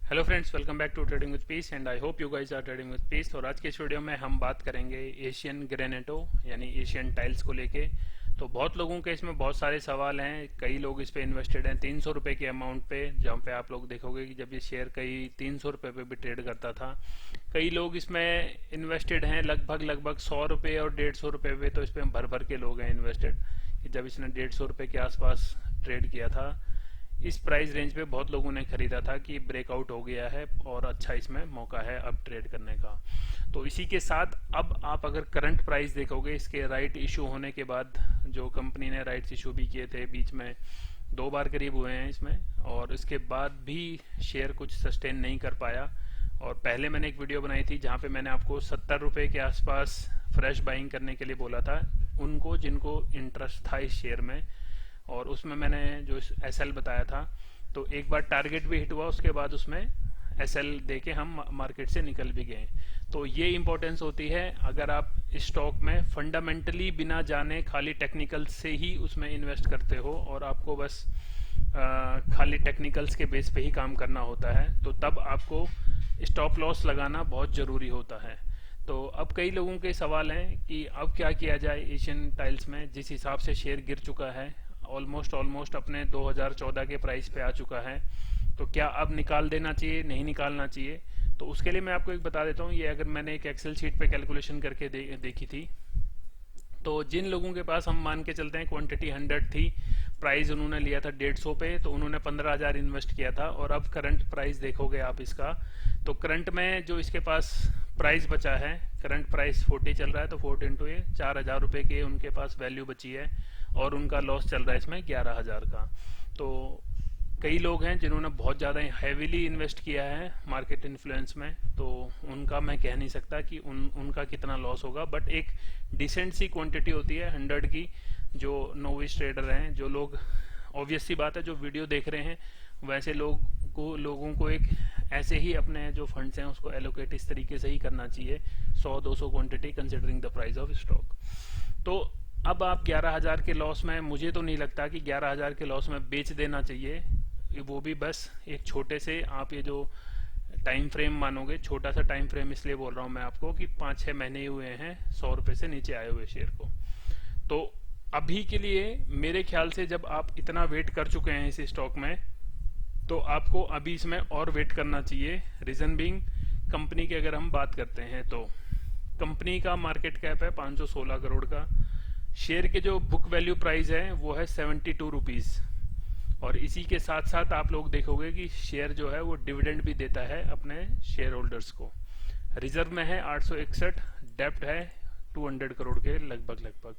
Hello friends, welcome back to trading with peace and I hope you guys are trading with peace. और आज के इस video में हम बात करेंगे एशियन ग्रेनेटो यानी एशियन टाइल्स को लेके। तो बहुत लोगों के इसमें बहुत सारे सवाल हैं। कई लोग इस पे इन्वेस्टेड हैं 300 रुपये के अमाउंट पे, जहाँ पे आप लोग देखोगे कि जब ये शेयर कई 300 रुपये पे भी ट्रेड करता था। कई लोग इसमें इन्वेस्टेड हैं लगभग 100 रुपये और 150 रुपये पे। तो इस पर भर भर के लोग हैं इन्वेस्टेड कि जब इसने 150 रुपये के आसपास ट्रेड किया था, इस प्राइस रेंज पे बहुत लोगों ने खरीदा था कि ब्रेकआउट हो गया है और अच्छा इसमें मौका है अब ट्रेड करने का। तो इसी के साथ अब आप अगर करंट प्राइस देखोगे, इसके राइट इशू होने के बाद, जो कंपनी ने राइट्स इशू भी किए थे बीच में 2 बार करीब हुए हैं इसमें, और इसके बाद भी शेयर कुछ सस्टेन नहीं कर पाया। और पहले मैंने एक वीडियो बनाई थी जहाँ पे मैंने आपको 70 रुपये के आसपास फ्रेश बाइंग करने के लिए बोला था उनको जिनको इंटरेस्ट था इस शेयर में, और उसमें मैंने जो एसएल बताया था। तो एक बार टारगेट भी हिट हुआ, उसके बाद उसमें एसएल देके हम मार्केट से निकल भी गए। तो ये इंपॉर्टेंस होती है अगर आप स्टॉक में फंडामेंटली बिना जाने खाली टेक्निकल से ही उसमें इन्वेस्ट करते हो और आपको बस खाली टेक्निकल्स के बेस पे ही काम करना होता है, तो तब आपको स्टॉप लॉस लगाना बहुत ज़रूरी होता है। तो अब कई लोगों के सवाल हैं कि अब क्या किया जाए एशियन टाइल्स में, जिस हिसाब से शेयर गिर चुका है, ऑलमोस्ट अपने 2014 के प्राइस पे आ चुका है। तो क्या अब निकाल देना चाहिए, नहीं निकालना चाहिए? तो उसके लिए मैं आपको एक बता देता हूँ। ये अगर मैंने एक एक्सेल शीट पे कैलकुलेशन करके देखी थी, तो जिन लोगों के पास हम मान के चलते हैं क्वांटिटी 100 थी, प्राइस उन्होंने लिया था 150 पे, तो उन्होंने 15,000 इन्वेस्ट किया था। और अब करंट प्राइस देखोगे आप इसका, तो करंट में जो इसके पास प्राइस बचा है, करंट प्राइस 40 चल रहा है, तो 40 इंटू ये 4,000 रुपये के उनके पास वैल्यू बची है और उनका लॉस चल रहा है इसमें 11,000 का। तो कई लोग हैं जिन्होंने बहुत ज़्यादा हैवीली इन्वेस्ट किया है मार्केट इन्फ्लुएंस में, तो उनका मैं कह नहीं सकता कि उनका कितना लॉस होगा, बट एक डिसेंट सी क्वांटिटी होती है 100 की। जो नोविस ट्रेडर हैं, जो लोग, ऑब्वियस सी बात है, जो वीडियो देख रहे हैं वैसे लोगों को एक ऐसे ही अपने जो फंड्स हैं उसको एलोकेट इस तरीके से ही करना चाहिए, 100-200 quantity considering the price of stock. तो अब आप 11,000 के लॉस में, मुझे तो नहीं लगता कि 11,000 के लॉस में बेच देना चाहिए, वो भी बस एक छोटे से, आप ये जो टाइम फ्रेम मानोगे, छोटा सा टाइम फ्रेम इसलिए बोल रहा हूँ मैं आपको कि 5-6 महीने ही हुए हैं 100 रुपये से नीचे आए हुए शेयर को। तो अभी के लिए मेरे ख्याल से जब आप इतना वेट कर चुके हैं इस स्टॉक में, तो आपको अभी इसमें और वेट करना चाहिए। रीजन बीइंग, कंपनी की अगर हम बात करते हैं तो कंपनी का मार्केट कैप है 516 करोड़ का, शेयर के जो बुक वैल्यू प्राइस है वो है 72 रुपीज, और इसी के साथ साथ आप लोग देखोगे कि शेयर जो है वो डिविडेंड भी देता है अपने शेयर होल्डर्स को। रिजर्व में है 861, डेप्ट है 200 करोड़ के लगभग।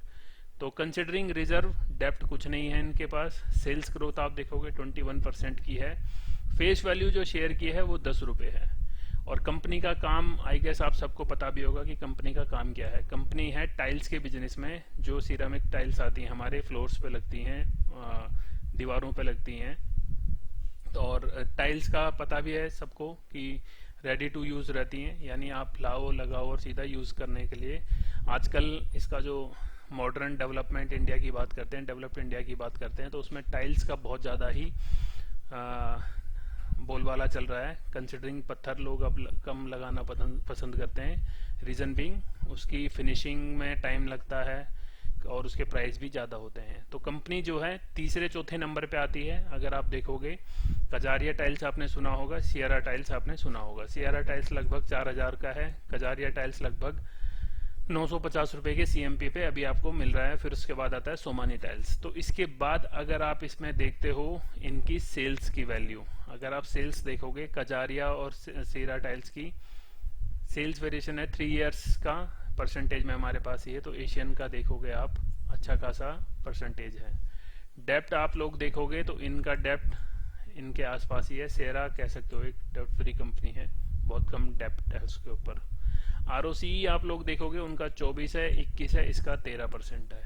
तो कंसिडरिंग रिजर्व, डेप्ट कुछ नहीं है इनके पास। सेल्स ग्रोथ आप देखोगे 21% की है। फेस वैल्यू जो शेयर की है वो 10 रुपये है। और कंपनी का काम, आई गेस आप सबको पता भी होगा कि कंपनी का काम क्या है। कंपनी है टाइल्स के बिजनेस में, जो सिरेमिक टाइल्स आती हैं हमारे फ्लोर्स पे लगती हैं, दीवारों पे लगती हैं। और टाइल्स का पता भी है सबको कि रेडी टू यूज रहती हैं, यानी आप लाओ, लगाओ और सीधा यूज करने के लिए। आजकल इसका जो मॉडर्न डेवलपमेंट इंडिया की बात करते हैं, डेवलप्ड इंडिया की बात करते हैं, तो उसमें टाइल्स का बहुत ज़्यादा ही बोलबाला चल रहा है। कंसिडरिंग पत्थर लोग अब कम लगाना पसंद करते हैं। रीज़न बीइंग उसकी फिनिशिंग में टाइम लगता है और उसके प्राइस भी ज़्यादा होते हैं। तो कंपनी जो है तीसरे चौथे नंबर पे आती है। अगर आप देखोगे, कजारिया टाइल्स आपने सुना होगा, सियारा टाइल्स आपने सुना होगा। सियारा टाइल्स लगभग 4,000 का है, कजारिया टाइल्स लगभग 950 रुपए के सीएमपी पे अभी आपको मिल रहा है। फिर उसके बाद आता है सोमानी टाइल्स। तो इसके बाद अगर आप इसमें देखते हो इनकी सेल्स की वैल्यू, अगर आप सेल्स देखोगे कजारिया और सियारा टाइल्स की सेल्स वेरिएशन है 3 इयर्स का, परसेंटेज में हमारे पास ही है। तो एशियन का देखोगे आप, अच्छा खासा परसेंटेज है। डेप्ट आप लोग देखोगे तो इनका डेप्ट इनके आसपास ही है। सेरा कह सकते हो एक डेप्ट फ्री कंपनी है, बहुत कम डेप्ट है उसके ऊपर। आरओसी आप लोग देखोगे उनका 24 है, 21 है, इसका 13% है।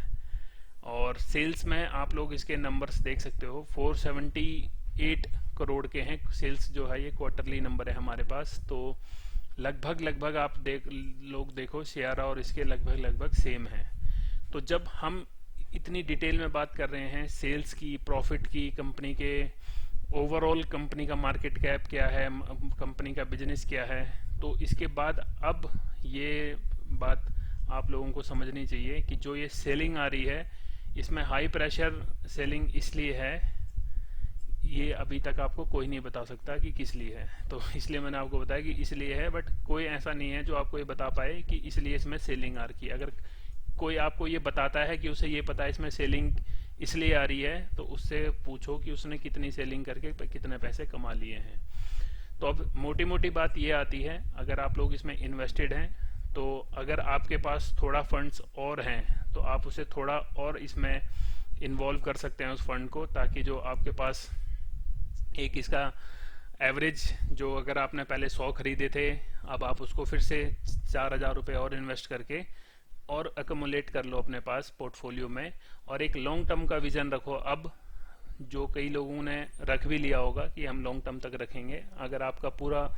और सेल्स में आप लोग इसके नंबर्स देख सकते हो, 478 करोड़ के हैं सेल्स जो है, ये क्वार्टरली नंबर है हमारे पास। तो लगभग आप लोग देखो सियारा और इसके लगभग सेम है। तो जब हम इतनी डिटेल में बात कर रहे हैं सेल्स की, प्रॉफिट की, कंपनी के ओवरऑल कंपनी का मार्केट कैप क्या है, कंपनी का बिजनेस क्या है। तो इसके बाद अब ये बात आप लोगों को समझनी चाहिए कि जो ये सेलिंग आ रही है, इसमें हाई प्रेशर सेलिंग इसलिए है, ये अभी तक आपको कोई नहीं बता सकता कि किस लिए है। तो इसलिए मैंने आपको बताया कि इसलिए है, बट कोई ऐसा नहीं है जो आपको ये बता पाए कि इसलिए इसमें सेलिंग आ रही है। अगर कोई आपको ये बताता है कि उसे ये पता है इसमें सेलिंग इसलिए आ रही है, तो उससे पूछो कि उसने कितनी सेलिंग करके कितने पैसे कमा लिए हैं। तो अब मोटी मोटी बात ये आती है, अगर आप लोग इसमें इन्वेस्टेड हैं, तो अगर आपके पास थोड़ा फंड्स और हैं तो आप उसे थोड़ा और इसमें इन्वॉल्व कर सकते हैं उस फंड को, ताकि जो आपके पास एक इसका एवरेज, जो अगर आपने पहले 100 खरीदे थे, अब आप उसको फिर से 4,000 रुपये और इन्वेस्ट करके और अकोमुलेट कर लो अपने पास पोर्टफोलियो में, और एक लॉन्ग टर्म का विजन रखो। अब जो कई लोगों ने रख भी लिया होगा कि हम लॉन्ग टर्म तक रखेंगे, अगर आपका पूरा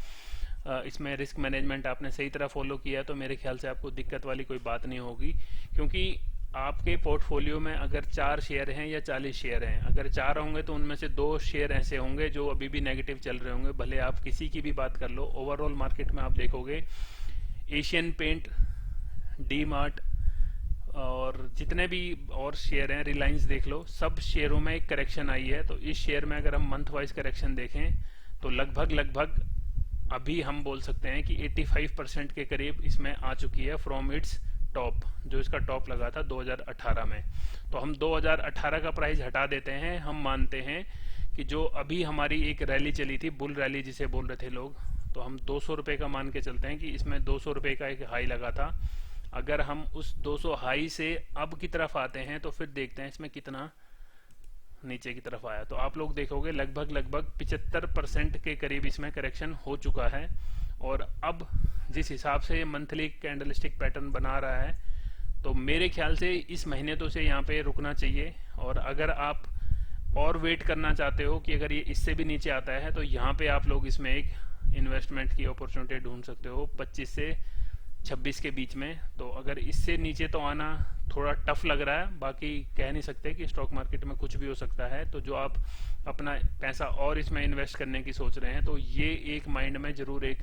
इसमें रिस्क मैनेजमेंट आपने सही तरह फॉलो किया तो मेरे ख्याल से आपको दिक्कत वाली कोई बात नहीं होगी। क्योंकि आपके पोर्टफोलियो में अगर 4 शेयर हैं या 40 शेयर हैं, अगर 4 होंगे तो उनमें से 2 शेयर ऐसे होंगे जो अभी भी नेगेटिव चल रहे होंगे, भले आप किसी की भी बात कर लो। ओवरऑल मार्केट में आप देखोगे एशियन पेंट, डी मार्ट और जितने भी और शेयर हैं, रिलायंस देख लो, सब शेयरों में एक करेक्शन आई है। तो इस शेयर में अगर हम मंथ वाइज करेक्शन देखें तो लगभग अभी हम बोल सकते हैं कि 85% के करीब इसमें आ चुकी है फ्रॉम इट्स टॉप, जो इसका टॉप लगा था 2018 में। तो हम 2018 का प्राइस हटा देते हैं, हम मानते हैं कि जो अभी हमारी एक रैली चली थी, बुल रैली जिसे बोल रहे थे लोग, तो हम 200 रुपये का मान के चलते हैं कि इसमें 200 रुपये का एक हाई लगा था। अगर हम उस 200 हाई से अब की तरफ आते हैं तो फिर देखते हैं इसमें कितना नीचे की तरफ आया। तो आप लोग देखोगे लगभग 75% के करीब इसमें करेक्शन हो चुका है। और अब जिस हिसाब से मंथली कैंडलस्टिक पैटर्न बना रहा है, तो मेरे ख्याल से इस महीने तो से यहाँ पे रुकना चाहिए। और अगर आप और वेट करना चाहते हो कि अगर ये इससे भी नीचे आता है, तो यहाँ पे आप लोग इसमें एक इन्वेस्टमेंट की अपॉर्चुनिटी ढूंढ सकते हो 25 से 26 के बीच में। तो अगर इससे नीचे तो आना थोड़ा टफ लग रहा है, बाकी कह नहीं सकते कि स्टॉक मार्केट में कुछ भी हो सकता है। तो जो आप अपना पैसा और इसमें इन्वेस्ट करने की सोच रहे हैं, तो ये एक माइंड में जरूर एक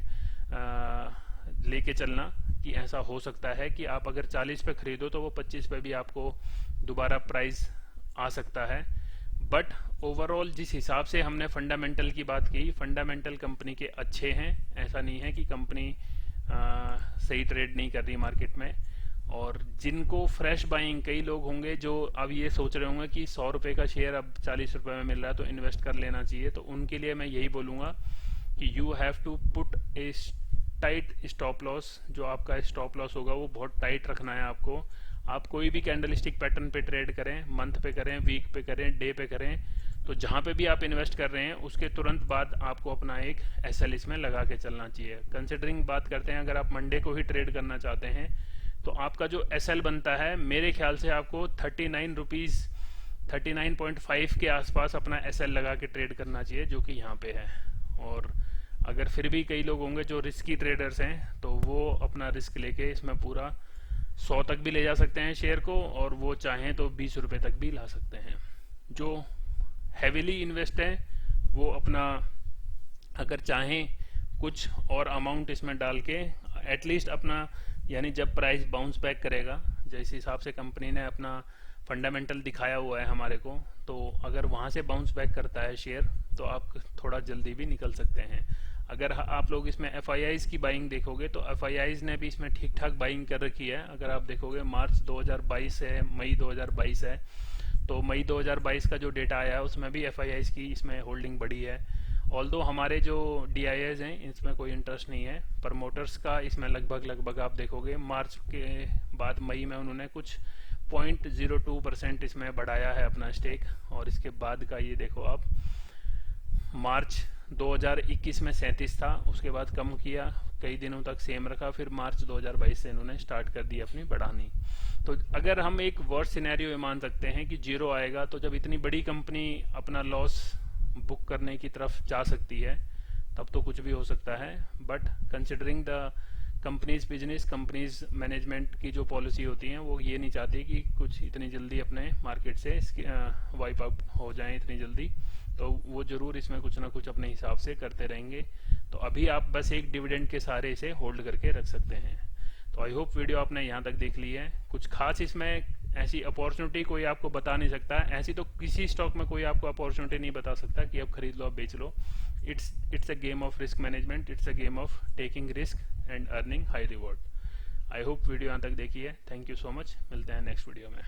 लेके चलना कि ऐसा हो सकता है कि आप अगर 40 पे खरीदो तो वो 25 पे भी आपको दोबारा प्राइस आ सकता है। बट ओवरऑल जिस हिसाब से हमने फंडामेंटल की बात की, फंडामेंटल कंपनी के अच्छे हैं, ऐसा नहीं है कि कंपनी सही ट्रेड नहीं कर रही मार्केट में। और जिनको फ्रेश बाइंग, कई लोग होंगे जो अब ये सोच रहे होंगे कि 100 रुपये का शेयर अब 40 रुपये में मिल रहा है तो इन्वेस्ट कर लेना चाहिए, तो उनके लिए मैं यही बोलूँगा कि you have to put a tight stop loss. जो आपका स्टॉप लॉस होगा वो बहुत टाइट रखना है आपको। आप कोई भी कैंडलस्टिक पैटर्न पे ट्रेड करें, मंथ पे करें, वीक पे करें, डे पे करें, तो जहां पे भी आप इन्वेस्ट कर रहे हैं उसके तुरंत बाद आपको अपना एक एसएल इसमें लगा के चलना चाहिए। कंसिडरिंग बात करते हैं, अगर आप मंडे को ही ट्रेड करना चाहते हैं तो आपका जो एसएल बनता है, मेरे ख्याल से आपको 39.5 के आसपास अपना एसएल लगा के ट्रेड करना चाहिए, जो कि यहाँ पे है। और अगर फिर भी कई लोग होंगे जो रिस्की ट्रेडर्स हैं, तो वो अपना रिस्क लेके इसमें पूरा 100 तक भी ले जा सकते हैं शेयर को, और वो चाहें तो 20 रुपये तक भी ला सकते हैं। जो हैविली इन्वेस्ट है वो अपना अगर चाहें कुछ और अमाउंट इसमें डाल के एटलीस्ट अपना, यानी जब प्राइस बाउंस बैक करेगा, जैसे हिसाब से कंपनी ने अपना फंडामेंटल दिखाया हुआ है हमारे को, तो अगर वहाँ से बाउंस बैक करता है शेयर तो आप थोड़ा जल्दी भी निकल सकते हैं। अगर आप लोग इसमें एफआईआईज की बाइंग देखोगे तो एफआईआईज ने भी इसमें ठीक ठाक बाइंग कर रखी है। अगर आप देखोगे मार्च 2022 है, मई 2022 है, तो मई 2022 का जो डेटा आया है उसमें भी एफआईआईज की इसमें होल्डिंग बढ़ी है। ऑल्दो हमारे जो डीआईएज हैं इसमें कोई इंटरेस्ट नहीं है, प्रमोटर्स का इसमें लगभग आप देखोगे मार्च के बाद मई में उन्होंने कुछ 0.02% इसमें बढ़ाया है अपना स्टेक। और इसके बाद का ये देखो आप, मार्च 2021 में 37 था, उसके बाद कम किया, कई दिनों तक सेम रखा, फिर मार्च 2022 से इन्होंने स्टार्ट कर दी अपनी बढ़ानी। तो अगर हम एक वर्स्ट सिनेरियो मान सकते हैं कि जीरो आएगा, तो जब इतनी बड़ी कंपनी अपना लॉस बुक करने की तरफ जा सकती है तब तो कुछ भी हो सकता है। But considering the companies business, companies management की जो पॉलिसी होती है वो ये नहीं चाहती कि कुछ इतनी जल्दी अपने मार्केट से वाइप आउट हो जाए इतनी जल्दी। तो वो जरूर इसमें कुछ ना कुछ अपने हिसाब से करते रहेंगे। तो अभी आप बस एक डिविडेंड के सहारे इसे होल्ड करके रख सकते हैं। तो आई होप वीडियो आपने यहाँ तक देख ली है। कुछ खास इसमें ऐसी अपॉर्चुनिटी कोई आपको बता नहीं सकता, ऐसी तो किसी स्टॉक में कोई आपको अपॉर्चुनिटी नहीं बता सकता कि आप खरीद लो आप बेच लो। It's a game of risk management, it's a game of taking risk and earning high reward. I hope video यहाँ तक देखी है। थैंक यू सो मच, मिलते हैं नेक्स्ट वीडियो में।